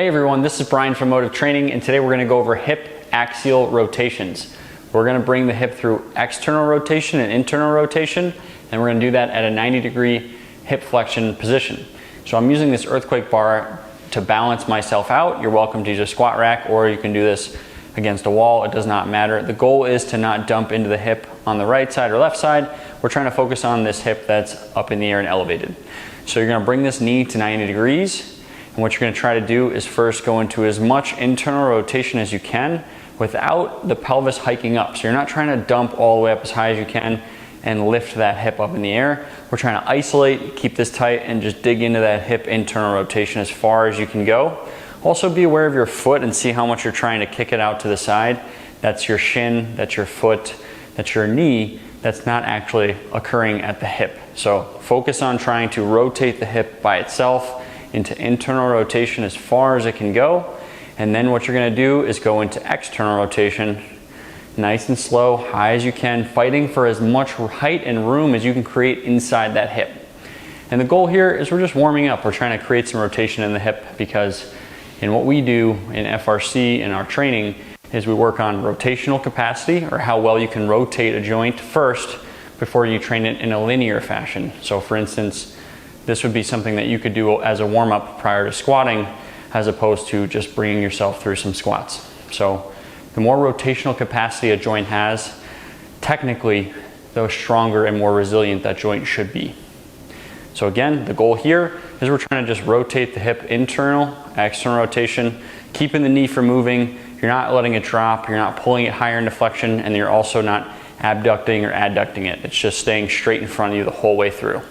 Hey everyone, this is Brian from Motive Training, and today we're going to go over hip axial rotations. We're going to bring the hip through external rotation and internal rotation, and we're going to do that at a 90-degree hip flexion position. So I'm using this earthquake bar to balance myself out. You're welcome to use a squat rack, or you can do this against a wall. It does not matter. The goal is to not dump into the hip on the right side or left side. We're trying to focus on this hip that's up in the air and elevated. So you're going to bring this knee to 90 degrees. And what you're going to try to do is first go into as much internal rotation as you can without the pelvis hiking up. So you're not trying to dump all the way up as high as you can and lift that hip up in the air. We're trying to isolate, keep this tight, and just dig into that hip internal rotation as far as you can go. Also be aware of your foot and see how much you're trying to kick it out to the side. That's your shin, that's your foot, that's your knee. That's not actually occurring at the hip. So focus on trying to rotate the hip by itself into internal rotation as far as it can go. And then what you're going to do is go into external rotation, nice and slow, high as you can, fighting for as much height and room as you can create inside that hip. And the goal here is we're just warming up. We're trying to create some rotation in the hip, because in what we do in FRC in our training is we work on rotational capacity, or how well you can rotate a joint first before you train it in a linear fashion. So for instance, this would be something that you could do as a warm-up prior to squatting, as opposed to just bringing yourself through some squats. So the more rotational capacity a joint has, technically, the stronger and more resilient that joint should be. So again, the goal here is we're trying to just rotate the hip internal, external rotation, keeping the knee from moving. You're not letting it drop, you're not pulling it higher into flexion, and you're also not abducting or adducting it. It's just staying straight in front of you the whole way through.